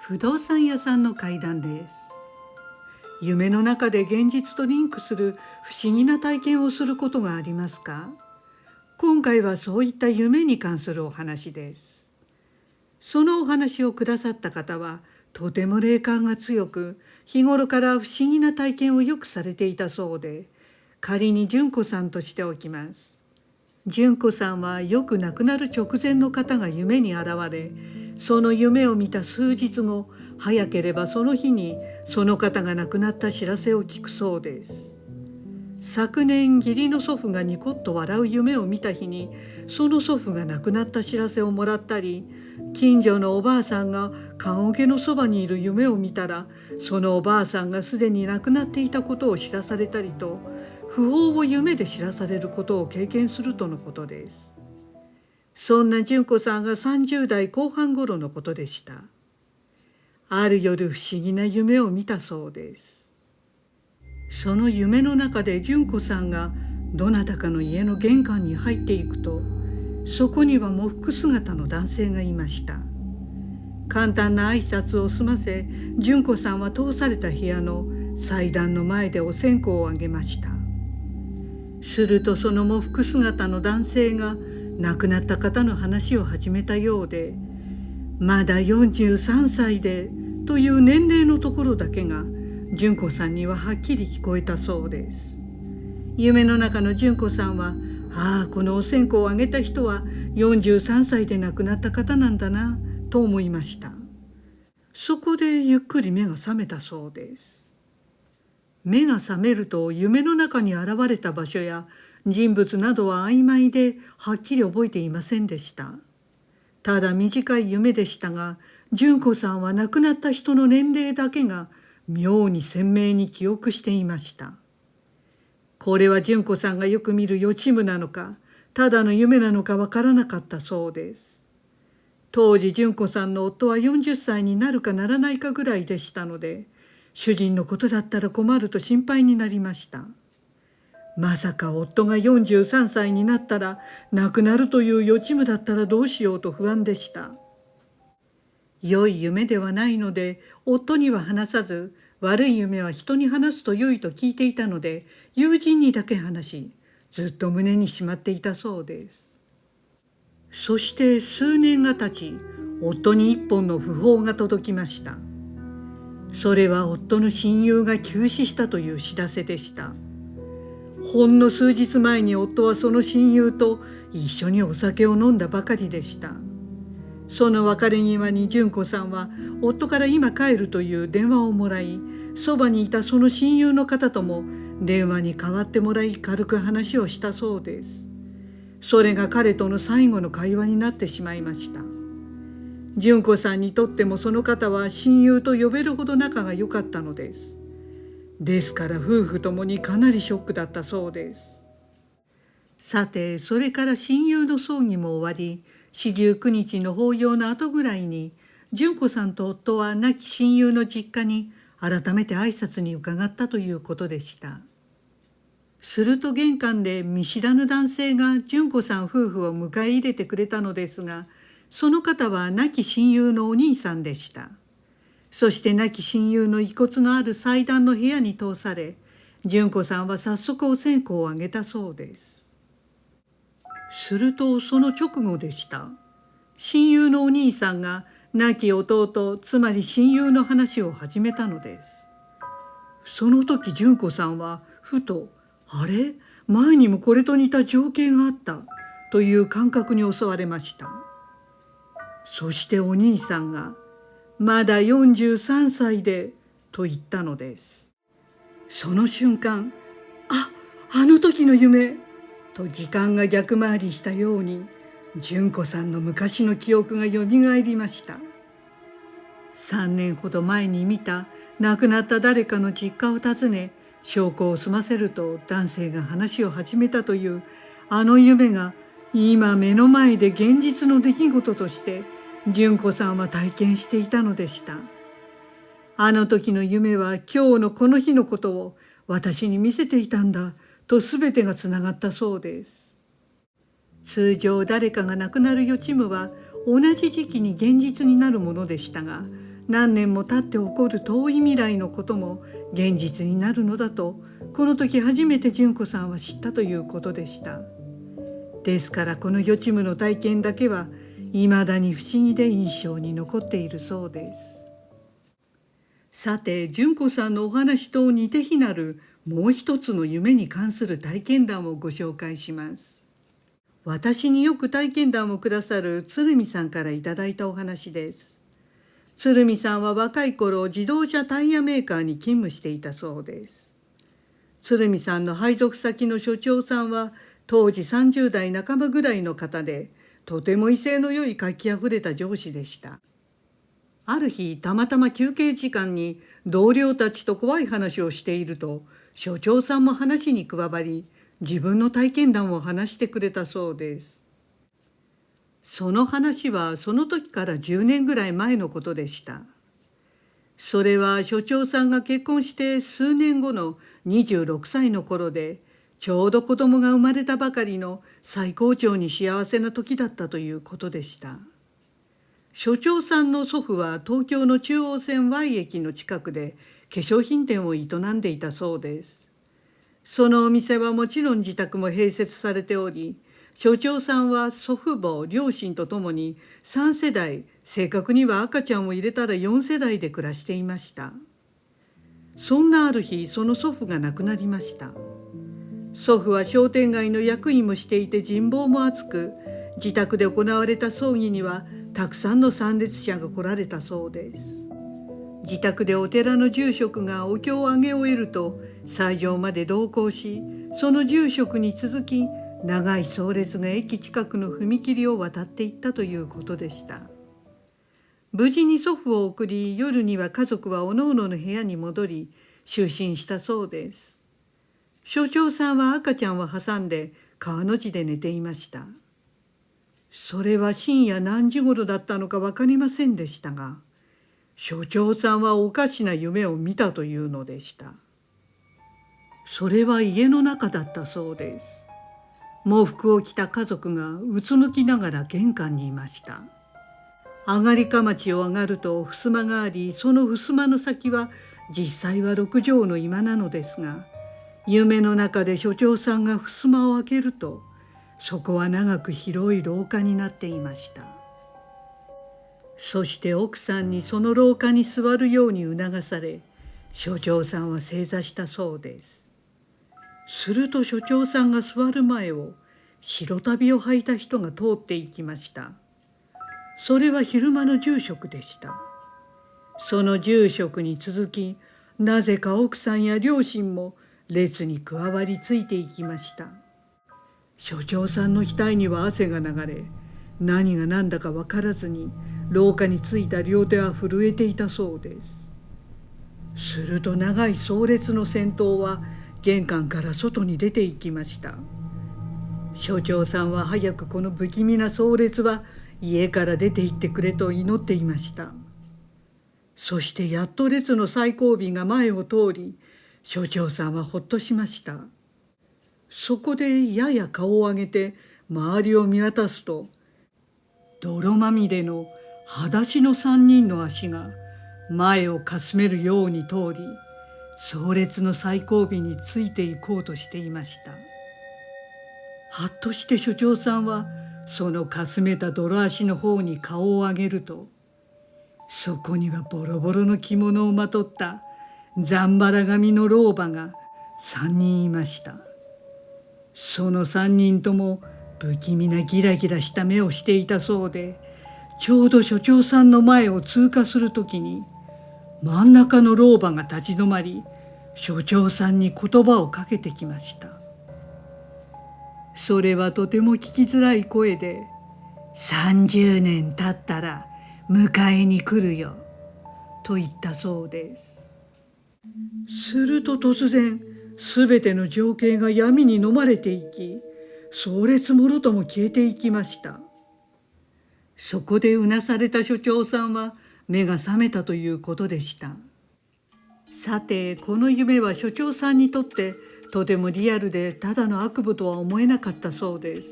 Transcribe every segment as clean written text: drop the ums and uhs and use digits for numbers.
不動産屋さんの怪談です。夢の中で現実とリンクする不思議な体験をすることがありますか？今回はそういった夢に関するお話です。そのお話をくださった方はとても霊感が強く、日頃から不思議な体験をよくされていたそうで、仮に純子さんとしておきます。純子さんはよく亡くなる直前の方が夢に現れ、その夢を見た数日後、早ければその日にその方が亡くなった知らせを聞くそうです。昨年義理の祖父がニコッと笑う夢を見た日に、その祖父が亡くなった知らせをもらったり、近所のおばあさんが棺桶のそばにいる夢を見たら、そのおばあさんがすでに亡くなっていたことを知らされたりと、訃報を夢で知らされることを経験するとのことです。そんな純子さんが30代後半頃のことでした。ある夜不思議な夢を見たそうです。その夢の中で純子さんがどなたかの家の玄関に入っていくと、そこには喪服姿の男性がいました。簡単な挨拶を済ませ、純子さんは通された部屋の祭壇の前でお線香をあげました。するとその喪服姿の男性が亡くなった方の話を始めたようで、まだ43歳でという年齢のところだけが純子さんにははっきり聞こえたそうです。夢の中の純子さんは、このお線香をあげた人は43歳で亡くなった方なんだなと思いました。そこでゆっくり目が覚めたそうです。目が覚めると夢の中に現れた場所や人物などは曖昧ではっきり覚えていませんでした。ただ短い夢でしたが、純子さんは亡くなった人の年齢だけが妙に鮮明に記憶していました。これは純子さんがよく見る予知夢なのか、ただの夢なのかわからなかったそうです。当時純子さんの夫は40歳になるかならないかぐらいでしたので、主人のことだったら困ると心配になりました。まさか夫が43歳になったら亡くなるという予知夢だったらどうしようと不安でした。良い夢ではないので夫には話さず、悪い夢は人に話すと良いと聞いていたので、友人にだけ話し、ずっと胸にしまっていたそうです。そして数年が経ち、夫に一本の訃報が届きました。それは夫の親友が急死したという知らせでした。ほんの数日前に夫はその親友と一緒にお酒を飲んだばかりでした。その別れ際に純子さんは夫から今帰るという電話をもらい、そばにいたその親友の方とも電話に代わってもらい軽く話をしたそうです。それが彼との最後の会話になってしまいました。純子さんにとってもその方は親友と呼べるほど仲が良かったのです。ですから夫婦ともにかなりショックだったそうです。さて、それから親友の葬儀も終わり、四十九日の法要の後ぐらいに、純子さんと夫は亡き親友の実家に改めて挨拶に伺ったということでした。すると玄関で見知らぬ男性が純子さん夫婦を迎え入れてくれたのですが、その方は亡き親友のお兄さんでした。そして亡き親友の遺骨のある祭壇の部屋に通され、純子さんは早速お線香をあげたそうです。するとその直後でした。親友のお兄さんが亡き弟、つまり親友の話を始めたのです。その時純子さんはふと、前にもこれと似た情景があったという感覚に襲われました。そしてお兄さんが、まだ43歳でと言ったのです。その瞬間、あの時の夢と時間が逆回りしたように、純子さんの昔の記憶がよみがえりました。3年ほど前に見た亡くなった誰かの実家を訪ね、証拠を済ませると男性が話を始めたというあの夢が今目の前で現実の出来事として純子さんは体験していたのでした。あの時の夢は今日のこの日のことを私に見せていたんだと全てがつながったそうです。通常誰かが亡くなる予知夢は同じ時期に現実になるものでしたが、何年も経って起こる遠い未来のことも現実になるのだと、この時初めて純子さんは知ったということでした。ですからこの予知夢の体験だけはいまだに不思議で印象に残っているそうです。さて、純子さんのお話と似て非なるもう一つの夢に関する体験談をご紹介します。私によく体験談をくださる鶴見さんからいただいたお話です。鶴見さんは若い頃自動車タイヤメーカーに勤務していたそうです。鶴見さんの配属先の所長さんは当時30代半ばぐらいの方で、とても威勢の良い活気あふれた上司でした。ある日、たまたま休憩時間に同僚たちと怖い話をしていると、所長さんも話に加わり、自分の体験談を話してくれたそうです。その話はその時から10年ぐらい前のことでした。それは所長さんが結婚して数年後の26歳の頃で、ちょうど子供が生まれたばかりの最高潮に幸せな時だったということでした。所長さんの祖父は東京の中央線 Y 駅の近くで化粧品店を営んでいたそうです。そのお店はもちろん自宅も併設されており、所長さんは祖父母、両親とともに3世代、正確には赤ちゃんを入れたら4世代で暮らしていました。そんなある日、その祖父が亡くなりました。祖父は商店街の役員もしていて人望も厚く、自宅で行われた葬儀にはたくさんの参列者が来られたそうです。自宅でお寺の住職がお経をあげ終えると斎場まで同行し、その住職に続き長い葬列が駅近くの踏切を渡っていったということでした。無事に祖父を送り、夜には家族はおのおのの部屋に戻り就寝したそうです。所長さんは赤ちゃんを挟んで川の字で寝ていました。それは深夜何時頃だったのか分かりませんでしたが、所長さんはおかしな夢を見たというのでした。それは家の中だったそうです。喪服を着た家族がうつむきながら玄関にいました。上がりかまちを上がると襖があり、その襖の先は実際は6畳の居間なのですが、夢の中で所長さんが襖を開けると、そこは長く広い廊下になっていました。そして奥さんにその廊下に座るように促され、所長さんは正座したそうです。すると所長さんが座る前を白足袋を履いた人が通っていきました。それは昼間の住職でした。その住職に続き、なぜか奥さんや両親も列に加わりついていきました。所長さんの額には汗が流れ、何が何だか分からずに廊下についた両手は震えていたそうです。すると長い葬列の先頭は玄関から外に出て行きました。所長さんは早くこの不気味な葬列は家から出て行ってくれと祈っていました。そしてやっと列の最後尾が前を通り、所長さんはほっとしました。そこでやや顔を上げて周りを見渡すと、泥まみれの裸足の3人の足が前をかすめるように通り、葬列の最後尾についていこうとしていました。はっとして所長さんはそのかすめた泥足の方に顔を上げると、そこにはボロボロの着物をまとったざんばら髪の老婆が3人いました。その3人とも不気味なギラギラした目をしていたそうで、ちょうど所長さんの前を通過するときに、真ん中の老婆が立ち止まり、所長さんに言葉をかけてきました。それはとても聞きづらい声で、30年経ったら迎えに来るよ、と言ったそうです。すると突然、すべての情景が闇に飲まれていき、葬列もろとも消えていきました。そこでうなされた所長さんは目が覚めたということでした。さて、この夢は所長さんにとってとてもリアルで、ただの悪夢とは思えなかったそうです。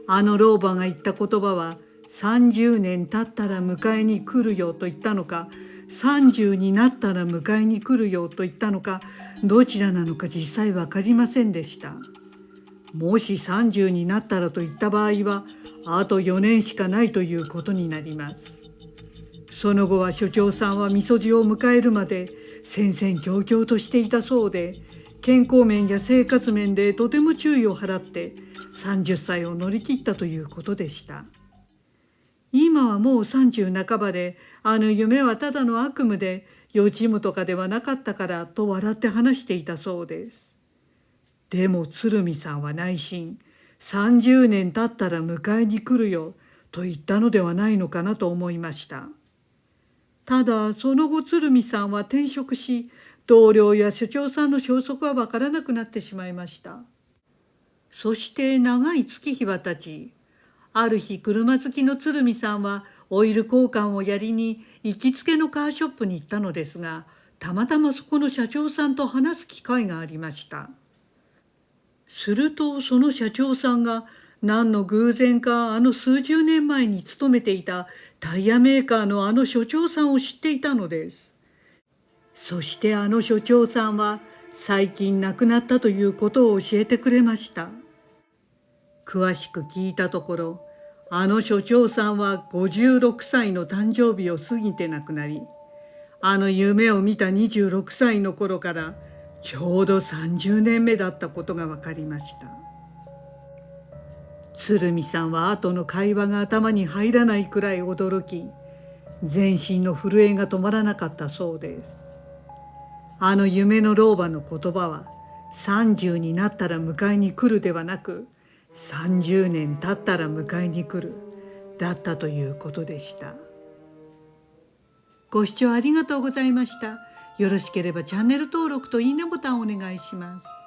あの老婆が言った言葉は30年経ったら迎えに来るよと言ったのか、30になったら迎えに来るよと言ったのか、どちらなのか実際分かりませんでした。もし30になったらと言った場合は、あと4年しかないということになります。その後は所長さんはみそじを迎えるまで戦々恐々としていたそうで、健康面や生活面でとても注意を払って30歳を乗り切ったということでした。今はもう30半ばで、あの夢はただの悪夢で予知夢とかではなかったからと笑って話していたそうです。でも鶴見さんは内心、30年経ったら迎えに来るよと言ったのではないのかなと思いました。ただその後鶴見さんは転職し、同僚や所長さんの消息は分からなくなってしまいました。そして長い月日は経ち、ある日車好きの鶴見さんはオイル交換をやりに行きつけのカーショップに行ったのですが、たまたまそこの社長さんと話す機会がありました。するとその社長さんが何の偶然か、あの数十年前に勤めていたタイヤメーカーのあの所長さんを知っていたのです。そしてあの所長さんは最近亡くなったということを教えてくれました。詳しく聞いたところ、あの所長さんは56歳の誕生日を過ぎて亡くなり、あの夢を見た26歳の頃からちょうど30年目だったことが分かりました。鶴見さんは後の会話が頭に入らないくらい驚き、全身の震えが止まらなかったそうです。あの夢の老婆の言葉は、30になったら迎えに来るではなく、30年経ったら迎えに来るだったということでした。ご視聴ありがとうございました。よろしければチャンネル登録といいねボタンをお願いします。